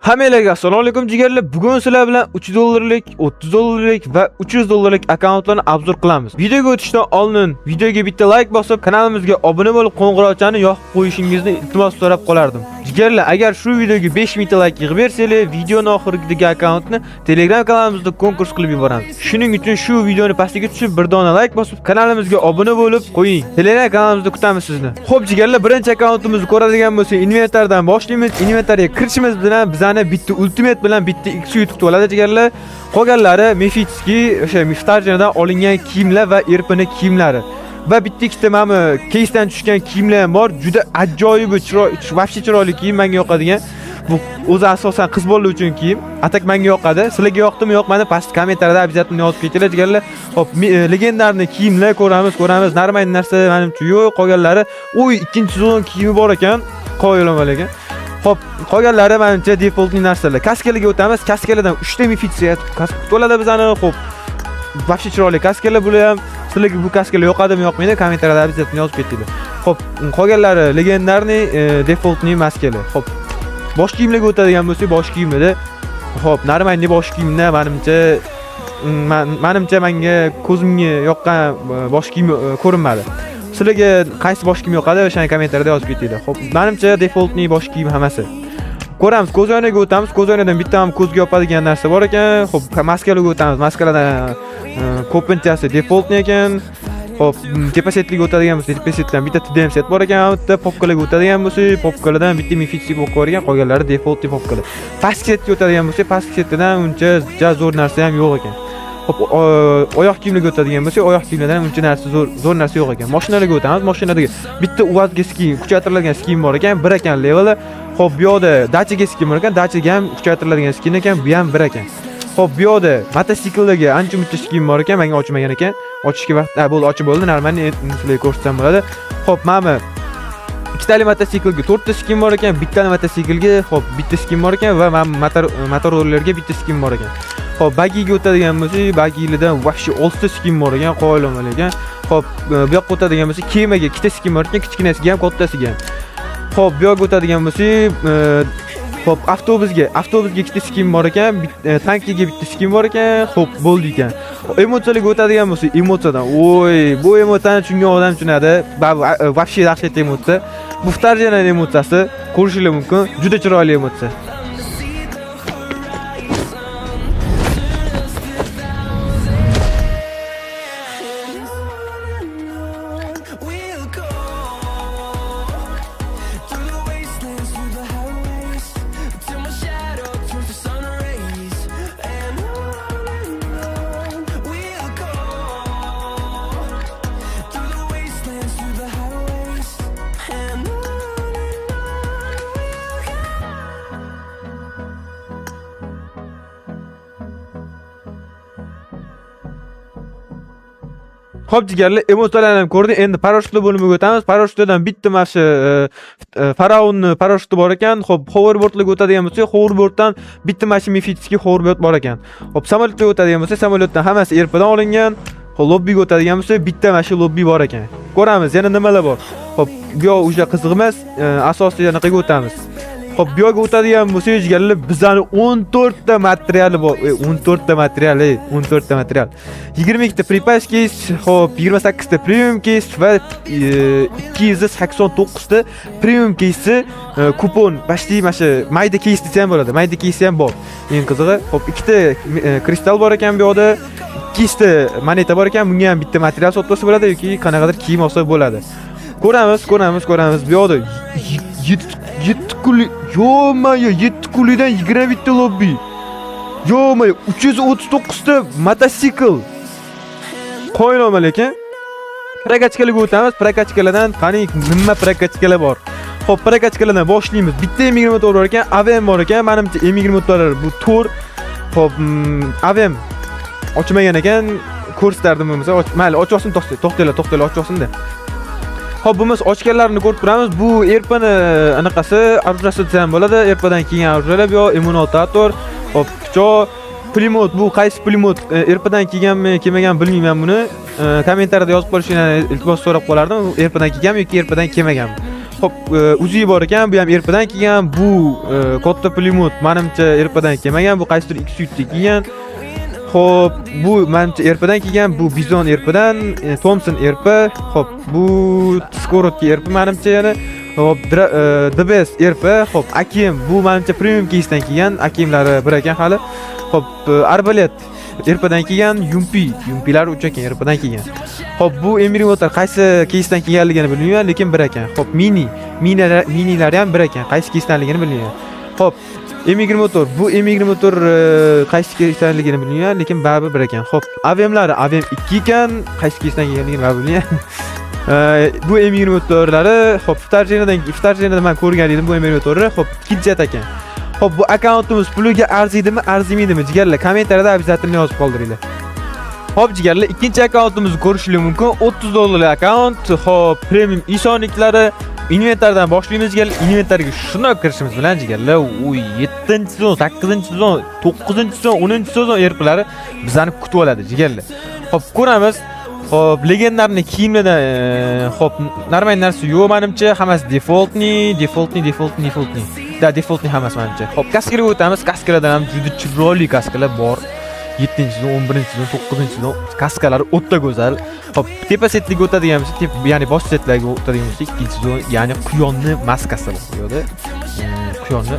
Hammalarga assalomu alaykum jigarlar. Bugun sizlar bilan 3 dollarlik, 30 dollarlik va 300 dollarlik akkauntlarni obzor qilamiz. Videoga o'tishdan oldin videoga bitta like bosib, kanalimizga obuna bo'lib, qo'ng'iroqchani yoqib qo'yishingizni iltimos so'rab qolardim. Jigarlar, agar shu videoga 5000 ta like yig'ib bersanglar, videoning oxiridagi akkauntni Telegram kanalimizda konkurs qilib yuboramiz. Shuning uchun shu videoni pastiga tushib, bir dona like bosib, kanalimizga obuna bo'lib qo'ying. Telegram kanalimizda kutamiz sizni. Xo'p jigarlar, birinchi akkauntimizni ko'radigan bo'lsak, inventardan boshlaymiz. Inventarga kirishimiz bilan bizani bitta ultimate bilan bitta X yutib oladi jigarlar. Qolganlari mifitskiy o'sha miftarjanadan olingan kiyimlar va erpini kiyimlari. Va bitta ikkita mana keysdan tushgan kiyimlar ham bor. Juda ajoyib, vobshe chiroyli kiyim, menga yoqadigan. Bu o'zi asosan qiz bola uchun kiyim. Atak menga yoqadi. Sizlarga yoqdimi, yoqmadi? Past kommentariyada обязательно yozib ketinglar jigarlar. Hop, legendarniy kiyimlar ko'ramiz. Normal narsa menimcha yo'q. Qolganlari, o'y, ikkinchi sezon kiyimi bor ekan. Qo'yilaman ekan. Hop, qolganlari menimcha defaultli narsalar. Kaskalarga o'tamiz. Kaskalardan 3 ta mifitsiyat kask to'ladi bizani. Hop, vobshe chiroyli kaskalar bular ham. Sizlarga bu kaskalar yoqadimi, yoqmaydi? Kommentariyada обязательно yozib ketinglar. Hop, qolganlari legendarniy defaultli maskalar. Hop, bosh kiyimlarga o'tadigan bo'lsak, bosh kiyimlarda hop, normalniy bosh kiyimlar menimcha menga ko'zimga yoqqan bosh kiyim ko'rinmadi. Sizlarga qaysi bosh kiyim yoqadi, o'shani kommentariyada yozib ketinglar. Hop, menimcha defaultni bosh kiyim hammasi. Ko'ramiz, ko'z o'yiniga o'tamiz. Ko'z o'yinidan bitta ham ko'zga yopadigan narsa bor ekan. Hop, maskalarga o'tamiz. Maskalardan ko'pinchasi defaultni ekan. Hop, tepa setliga o'tadigan bo'lsa, tepa setdan bitta TDM set bor ekan. Bitta popkalarga o'tadigan bo'lsa, popkalardan bitta mifitsik bo'lib qolgan, qolganlari defaultli popkalar. Pastki setga o'tadigan bo'lsa, pastki setdan uncha zo'r narsa ham yo'q ekan. Hop, oyoq kiyimlarga o'tadigan bo'lsa, oyoq kiyimlardan uncha narsa zo'r narsa yo'q ekan. Mashinalarga o'tamiz. Mashinadagi bitta uvazga skin, kuchaytirilgan skin bor ekan, bir ekan leveli. Hop, bu yoqda dachaga skin bor ekan, dachaga ham kuchaytirilgan skin ekan, bu ham bir ekan. Hop, bu yoqda mototsikllarga ancha-muncha skin bor ekan, menga ochmagan ekan. Ochishga vaqt, bo'ldi, ochib bo'ldi. Normalniy sizlarga ko'rsatsam bo'ladi. Hop, mana ikkitali mototsiklga 4 ta skin bor ekan, bittali mototsiklga hop bitta skin bor ekan va motorollerga bitta skin bor ekan. Hop, bagiga o'tadigan bo'lsak, bagilardan vobshe 6 ta skin bor ekan, qo'yilaman ekan. Hop, bu yoqqa o'tadigan bo'lsak, kemaga 2 ta skin bor ekan, kichkinasiga ham, kattasiga ham. Hop, bu yoqqa o'tadigan bo'lsak, hop, avtobusga 2 ta skin bor ekan, tankiga bitta skin bor ekan. Hop, bo'ldi ekan. Emotsiyalarga o'tadigan bo'lsak, emotsiyadan, o'y, bu emotsiyani tushungan odam tushunadi. Vobshe dahshatli emotsiya. Bu vtarjananing emotsiyasi, ko'rishingiz mumkin. Juda chiroyli emotsiya. Hop jigarlar, emotsiyalarni ham ko'rdik. Endi parashyutli bo'limiga o'tamiz. Parashyutdan bitta mana shu Faraonning parashyuti bor ekan. Hop, hoverboardlarga o'tadigan bo'lsak, hoverboarddan bitta mana shu mifitskiy hoverboard bor ekan. Hop, samolyotga o'tadigan bo'lsak, samolyotdan hammasi erpadan olingan. Hop, lobbiga o'tadigan bo'lsak, bitta mana shu lobbi bor ekan. Ko'ramiz, yana nimalar bor. Hop, bu yoq ujra qiziq emas. Asosiy anaqiga o'tamiz. Hop, bu yoqqa o'tadigan bo'lsak, jigarlar, bizani 14 ta materiali bor. 14 ta material, 14 ta material. 22 ta pripaz case, hop, 28 ta premium case va 289 ta premium case kupon, почти mana shu mayda case desa ham bo'ladi. Mayda case ham bor. Eng qizig'i, hop, 2 ta kristal bor ekan bu yoqda. 2 ta moneta bor ekan, bunga ham bitta material sotsa bo'ladi yoki qanaqadir kiyim olsa bo'ladi. Ko'ramiz. Bu yoqda 7 kulli, yo'mayo, 7 kullidan 20 ta lobbi. Yo'mayo, 339 ta mototsikl. Qo'yilaman ekan. Prakachkalarga o'tamiz. Prakachkalardan qani nima prakachkalar bor. Hop, prakachkalardan boshlaymiz. Bitta M20 motor bor ekan, AVM bor ekan. Menimcha M20 motorlar bu to'r. Hop, AVM ochmagan ekan, ko'rsatardim bo'lmasa. Mayli, ochsin, to'xtanglar, ochsin-da. Hop, biz ochganlarini ko'rib turamiz. Bu erpani anaqasi arzasi ham bo'ladi. Erpadan kelgan arzalar bu immunitator. Hop, pulemyot, bu qaysi pulemyot? Erpadan kelganmi, kelmagan bilmayman buni. Kommentariyada yozib qo'yishingizni iltimos so'rab qolardim. Erpadan kelganmi yoki erpadan kelmaganmi? Hop, uzi bor ekan, bu ham erpadan kelgan. Bu katta pulemyot menimcha erpadan kelmagan, bu qaysidir X-Suite kelgan. Hop, bu menimcha erpadan kelgan, bu Bizon erpadan, Thompson erpa. Hop, bu Skorodki erpa menimcha yana. Hop, DBS erpa. Hop, Akim bu menimcha premium keysdan kelgan, Akimlari bir ekan hali. Hop, Arbalet erpadan kelgan, Yumpilar 3 ekan, erpadan kelgan. Hop, bu Emiri motor qaysi keysdan kelganligini bilmayman, lekin bir ekan. Hop, minilari ham bir ekan, qaysi keysdanligini bilmayman. Hop, Emigri motor, bu Emigri motor qaysi keysdanligini bilmayman, lekin baribir bir ekan. Hop, AVMlari AVM 2 ekan, qaysi keysdan kelganligini baribir bilmayman. Bu Emigri motorlari, hop, iftarjenadan men ko'rgan edim bu Emigri motorni. Hop, ikkinchi ekan. Hop, bu akkauntimiz puliga arziydimi, arzimaydimi? Jigarlar, kommentariyada обязательно yozib qoldiringlar. Hop, jigarlar, ikkinchi akkauntimizni ko'rishingiz mumkin. $30 akkaunt. Hop, premium ishonliklari. Inventardan boshlaymiz jigarlar. Inventarga shunday kirishimiz bilan jigarlar, 7-sezon, 8-sezon, 9-sezon, 10-sezon erplari bizani kutib oladi jigarlar. Hop, ko'ramiz. Hop, legendarni kiyimlardan hop, normal narsa yo'q menimcha, hammasi defaultni. Da defaultni hammasi menimcha. Hop, kaskalarga o'tamiz. Kaskalardan ham juda chiroyli kaskalar bor. 7-sezon, 11-sezon, 9-sezon kaskalari o'ta go'zal. Hop, tepa setliga o'tadigan bo'lsa, ya'ni bosh setlarga o'tadigan bo'lsa, 2-sezon, ya'ni quyonni maskasi bu yerda. Quyonni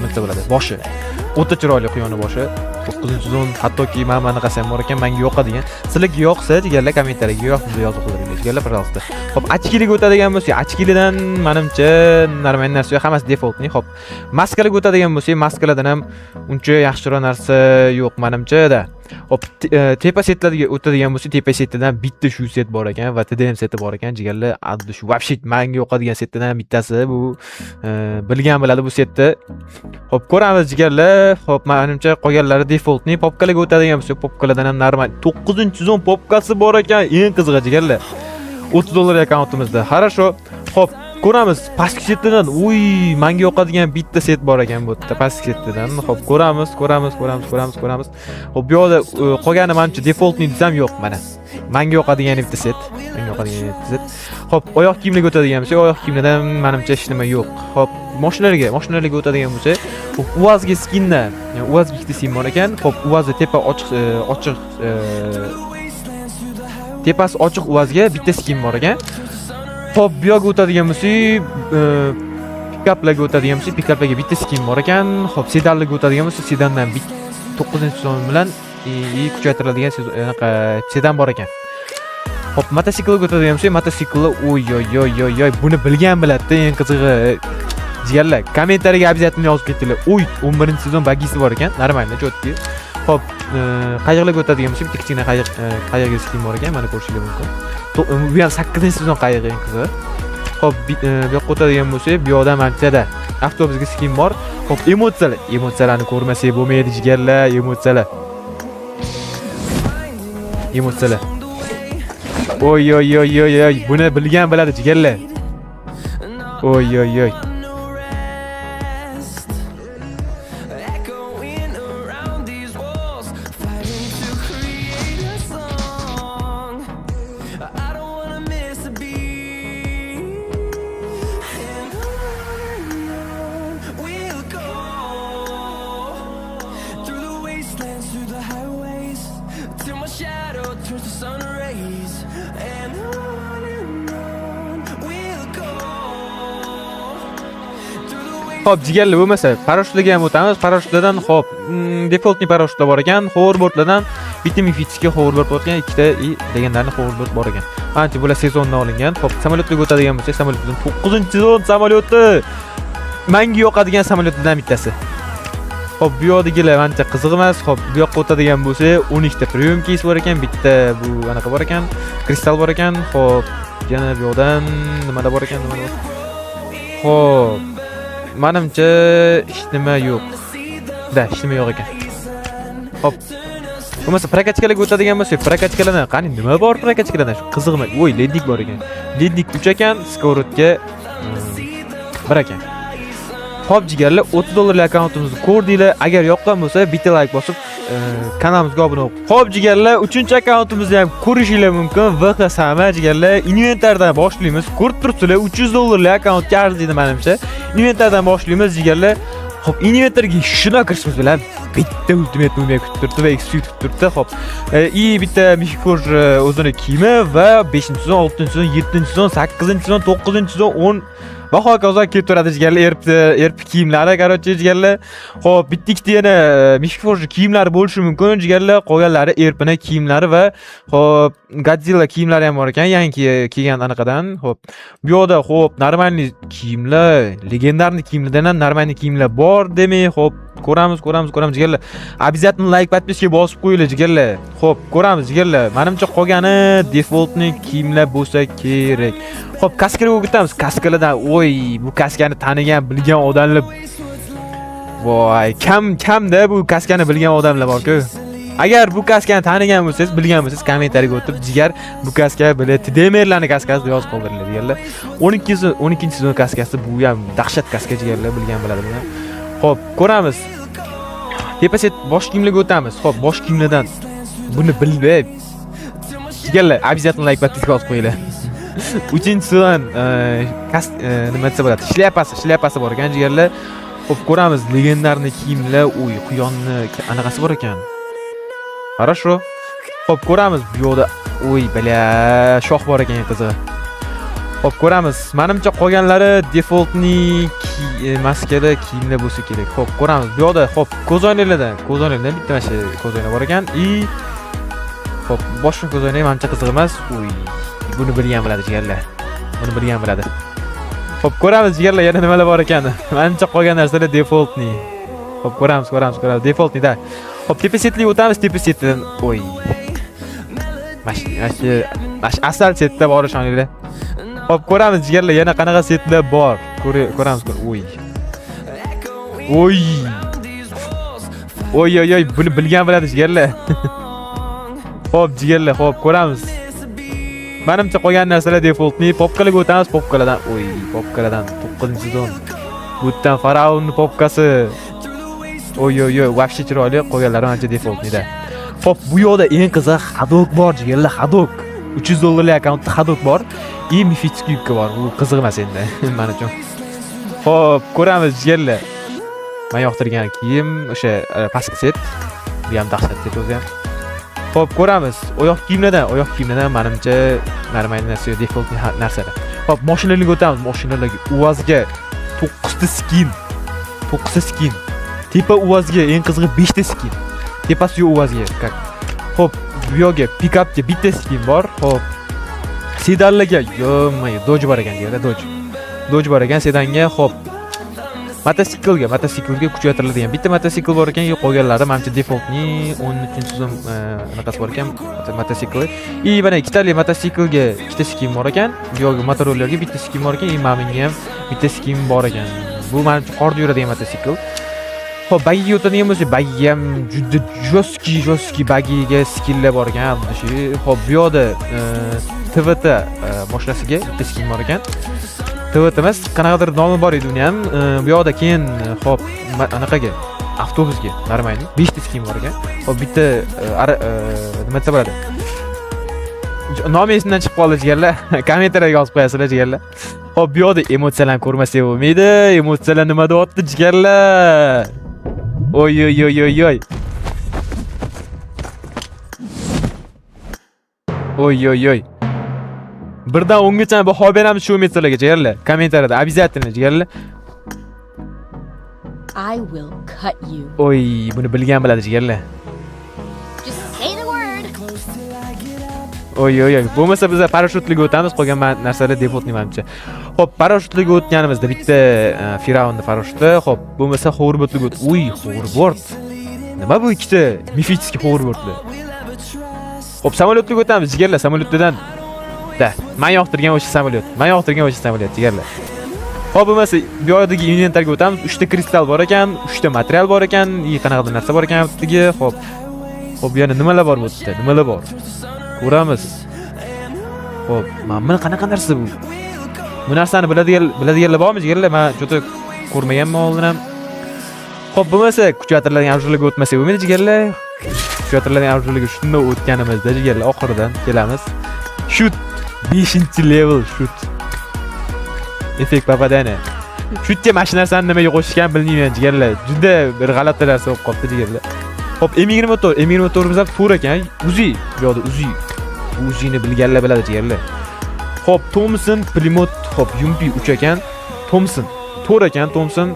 nima bo'ladi? Boshi. O'ta chiroyli quyonni boshi. 9-sezon, hattoki mana qasam bor ekan, menga yoqadigan. Sizlarga yoqsa, jigarlar kommentariyaga yoqib yozib qo'yinglar, jigarlar, пожалуйста. Hop, ochkiliga o'tadigan bo'lsa, ochkilidan menimcha normal narsa yo'q, hammasi defaultni. Hop, maskalarga o'tadigan bo'lsa, maskalardan ham uncha yaxshiroq narsa yo'q menimcha-da. Hop, tepa setlarga o'tadigan bo'lsa, tepa setidan bitta shu set bor ekan va TDM seti bor ekan, jigarlar. Addi shu вообще menga yoqadigan setdan bittasi bu. Bilgan biladi bu setni. Hop, ko'ramiz jigarlar. Hop, menimcha qolganlari defaultni. Popkalarga o'tadigan bo'lsa, popkalardan ham normal 9-sezon popkasi bor ekan. Eng qizig'i jigarlar. $30 akkauntimizda. Хорошо. Hop, ko'ramiz pastki setidan. Menga yoqadigan bitta set bor ekan bu yerda pastki setidan. Hop, ko'ramiz. Hop, bu yerda qolgani menimcha defaultni desam yo'q mana. Menga yoqadigan bitta set. Hop, oyoq kiyimlarga o'tadigan bo'lsa, oyoq kiyimlardan menimcha hech nima yo'q. Hop, mashinalarga o'tadigan bo'lsa, UAZga skindan, ya'ni UAZ bitta skin bor ekan. Hop, UAZda tepa ochiq tepasi ochiq UAZga bitta skin bor ekan. Hop, bu yoqqa o'tadigan bo'lsa, pikaplarga o'tadigan bo'lsa, pikaplarga bitta skin bor ekan. Hop, sedanlarga o'tadigan bo'lsa, sedandan 9-sezon bilan kuchaytiriladigan sedan bor ekan. Hop, mototsiklga o'tadigan bo'lsa, mototsikllar buni bilgan biladi, eng qizig'i. Jigarlar, kommentariyaga обязательно yozib ketinglar. 11-sezon bagisi bor ekan, normalni chotki. Hop, qayiqlarga o'tadigan bo'lsa, bitta kichkina qayiqga skin bor ekan, mana ko'rishingiz mumkin. Bu ham 8-sezon qayig'i eng qizig'i. Hop, bu yoqqa o'tadigan bo'lsa, bu yoqda manchada avtobusga skin bor. Hop, emotsiyalarni ko'rmasak bo'lmaydi jigarlar, emotsiyalar. Buni bilgan biladi jigarlar. Hop, jigarlar, bo'lmasa parashyutlarga ham o'tamiz. Parashyutlardan hop, defaultni parashyutlar bor ekan. Hoverboardlardan bitta mifitskiy hoverboard bor ekan, ikkita legendarni hoverboard bor ekan. Ancha bular sezondan olingan. Hop, samolyotlarga o'tadigan bo'lsa, samolyotdan 9-sezon samolyoti. Menga yoqadigan samolyotlardan bittasi. Hop, bu yoqdagilar ancha qiziq emas. Hop, bu yoqqa o'tadigan bo'lsa, 12 ta premium case bor ekan, bitta bu anaqa bor ekan, kristal bor ekan. Hop, yana bu yoqdan nimada bor ekan, Hop, menimcha hech nima yo'q. Hech nima yo'q ekan. Hop. Bo'lmasa prokatikalarga o'tadigan bo'lsa, prokatikalardan qani nima bor prokatikalardan? Shu qiziqmi? Lednik bor ekan. Lednik 3 ekan, Skorodga 1 ekan. Xo'p jigarlar, $30 akkauntimizni ko'rdinglar. Agar yoqqan bo'lsa, bitta like bosib, kanalimizga obuna bo'ling. Xo'p jigarlar, 3-akkauntimizni ham ko'rishinglar mumkin. VXSM jigarlar, inventardan boshlaymiz. Ko'rib turibsizlar, $300 akkauntga arziydi menimcha. Inventardan boshlaymiz jigarlar. Xo'p, inventarga shuna kirishimiz bilan bitta ultimate movie kutib turibdi va XP kutib turibdi. Xo'p, bitta Mythic Forge o'zini kiyimi va 5-sezon, 6-sezon, 7-sezon, 8-sezon, 9-sezon, 10 va hokazo kelib turadi jigarlar, erp kiyimlari, qarochi jigarlar. Xo'p, bitta-ikkita yana Mythic Forge kiyimlari bo'lishi mumkin jigarlar, qolganlari erpina kiyimlari va xo'p, Godzilla kiyimlari ham bor ekan, yangi kelgan anaqadan. Xo'p, bu yoqda xo'p, normalniy kiyimlar, legendarniy kiyimlardan ham normalniy kiyimlar bor demak, xo'p, ko'ramiz jigarlar. Обязательно like, подписка bosib qo'yinglar jigarlar. Xo'p, ko'ramiz jigarlar. Menimcha qolgani defaultni kiyimlar bo'lsa kerak. Xo'p, kaskaga o'tamiz. Kaskalardan, oy, bu kaskani tanigan, bilgan odamlar. Voy, kamda bu kaskani bilgan odamlar bor-ku. Agar bu kaskani tanigan bo'lsangiz, bilgan bo'lsangiz, kommentariyaga o'tib, jigar bu kaska biladi, demerlarni kaskasida yozib qoldiringlar jigarlar. 12-sezon kaskasi bu ham dahshat kaska jigarlar, bilgan biladi buni. Xo'p, ko'ramiz. Tepaset bosh kiyimlarga o'tamiz. Xo'p, bosh kiyimlardan buni bilib jigarlar, обязательно like, подписка bosib qo'yinglar. 3-sezon nima desa bo'ladi? Shlyapasi bor ekan jigarlar. Xo'p, ko'ramiz legendarniy kiyimlar, uy, quyonni anaqasi bor ekan. Хорошо. Xo'p, ko'ramiz bu yoqda, uy, bala, shoh bor ekan qizig'i. Xo'p, ko'ramiz. Menimcha qolganlari defaultni maskada kiyimlar bo'lsa kerak. Xo'p, ko'ramiz. Bu yoqda xo'p, ko'zoynaklardan bitta mana shu ko'zoynak bor ekan. Xo'p, boshqa ko'zoynak menimcha qiziq emas. Uy, buni bilgan biladi jigarlar. Buni bilgan biladi. Xo'p, ko'ramiz jigarlar, yana nimalar bor ekan. Menimcha qolgan narsalar defaultni. Xo'p, ko'ramiz. Defaultni-da. Xo'p, tepa setliga o'tamiz. Tepa setdan, oy. Mash asal setda bor ishoninglar. Xo'p, ko'ramiz jigarlar, yana qanaqa setlar bor. Ko'ramiz. Oy, buni bilgan biladi jigarlar. Xo'p, jigarlar, xo'p, ko'ramiz. Menimcha qolgan narsalar defaultni. Popkalarga o'tamiz. Popkalardan 9-sezon. Bu yerdan Faraonning popkasi. Oy, vaqti chiroyli, qolganlari ancha defaultnida. Xo'p, bu yoqda eng qiziq Hadok bor jigarlar, Hadok. $300 akkauntda Hadok bor. Mythic yubka bor. Bu qiziq emas endi men uchun. Xo'p, ko'ramiz jigarlar. Men yoqtirgan kiyim o'sha pastki set. Bu ham dahshat set o'zi ham. Xo'p, ko'ramiz. Oyoq kiyimlardan menimcha normal narsa, default narsalar. Xo'p, mashinalarga o'tamiz. Mashinalarga UAZga 9ta skin. Tepa UAZga eng qizig'i 5ta skin. Tepasi yo'q UAZga. Xo'p, bu yoqga pikapga bitta skin bor. Xo'p, sedanlarga Dodge bor ekan jigarlar, Dodge bor ekan sedanga. Xo'p, mototsiklga kuchaytiriladigan bitta mototsikl bor ekan, qolganlari menimcha defaultni 13-sezon anaqasi bor ekan, mototsikli. Mana ikkitali mototsiklga ikkita skin bor ekan, bu yo'q motorollarga bitta skin bor ekan, menga ham bitta skin bor ekan. Bu menimcha qorda yuradigan mototsikl. Xo'p, bagiga o'tadigan bo'lsa, bagi ham juda jo'ski bagiga skilllar bor ekan. Xo'p, bu yoqda TVT mashinasiga bitta skin bor ekan. TVT emas, qanaqadir nomi bor edi uni ham. Bu yoqda keyin xo'p, anaqaga avtobusga normalniy 5 ta skin bor ekan. Xo'p, bitta nima desa bo'ladi? Nomi esimdan chiqib qoldi jigarlar. Kommentariyaga yozib qo'yasizlar jigarlar. Xo'p, bu yoqda emotsiyalarni ko'rmasak bo'lmaydi. Emotsiyalar nima deyapti jigarlar? Oy. Birdan 10 gacha baho beramiz shu emotsiyalarga jigarlar. Kommentariyada обязательно jigarlar. I will cut you. Oy, buni bilgan biladi jigarlar. Just say the word. Oy. Bo'lmasa biz parashyutliga o'tamiz, qolgan narsalar defaultni menimcha. Xo'p, parashyutliga o'tganimizda bitta Firavonning parashyuti, xo'p, bo'lmasa hoverboardliga o't. Uy, hoverboard. Nima bu ikkita mifический hoverboardlar? Xo'p, samolyotliga o'tamiz jigarlar, samolyotdan. Men yoqtirgan o'sha samolyot. Jigarlar. Xo'p, bo'lmasa bu yoqdagi inventarga o'tamiz. 3 ta kristal bor ekan, 3 ta material bor ekan, qanaqadir narsa bor ekan bu yerga. Xo'p, yana nimalar bor bu yerda? Nimalar bor? Ko'ramiz. Xo'p, mana qanaqa narsa bu? Bu narsani biladiganlar bormi jigarlar? Men juda ko'rmaganman oldin ham. Xo'p, bo'lmasa kuchaytiriladigan arzonlarga o'tmasak bo'lmaydi jigarlar. Kuchaytiriladigan arzonlarga shunday o'tganimizda jigarlar oxiridan kelamiz. Shoot 5-level shoot. Effekt papadani. Shootga mana shu narsani nimaga qo'shishgan bilmayman jigarlar. Juda bir g'alati narsa bo'lib qoldi jigarlar. Xo'p, M24 biz ham to'g'ri ekan. Uzi, bu yoqda Uzi. Uzini bilganlar biladi jigarlar. Xo'p, Thompson, Plymouth, xo'p, Yumpi 3 ekan. Thompson, to'g'ri ekan, Thompson,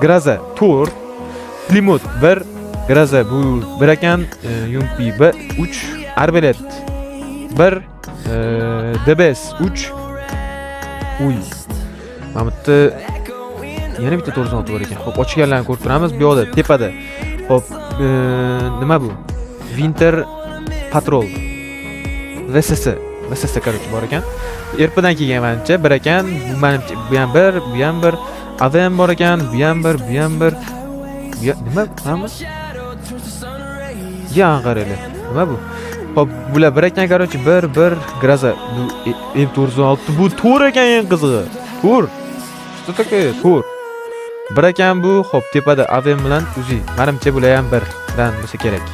Graza 4, Plymouth 1, Graza bu 1 ekan, Yumpi 3, Arbelet 1, DBS 3. Uy. Mana bitta yana bitta 406 bor ekan. Xo'p, ochganlarni ko'rib turamiz. Bu yoqda tepada. Xo'p, nima bu? Winter Patrol. VSS короче bor ekan. Erpadan kelgan menimcha bir ekan. Bu menimcha bu ham bir. AVM bor ekan. Bu ham bir. Nima? Nima? Ya qaranglar. Nima bu? Xo'p, bular bir ekan короче, bir Graza. Bu M406 bu to'r ekan eng qizig'i. To'r. Что такое? To'r. Bir ekan bu, xo'p, tepada AVM bilan Uzi. Menimcha bular ham birdan bo'lsa kerak.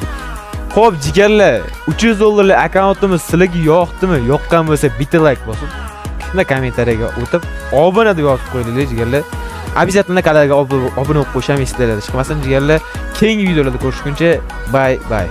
Xo'p, jigarlar, $300 akkauntimiz sizlarga yoqdimi? Yoqqan bo'lsa bitta like bosib, shunda kommentariyaga o'tib, obuna deb yozib qo'yinglar jigarlar. Обязательно kanalga obuna bo'lib qo'yishamiz sizlarga. Chiqmasin jigarlar. Keyingi videolarda ko'rishguncha bye bye.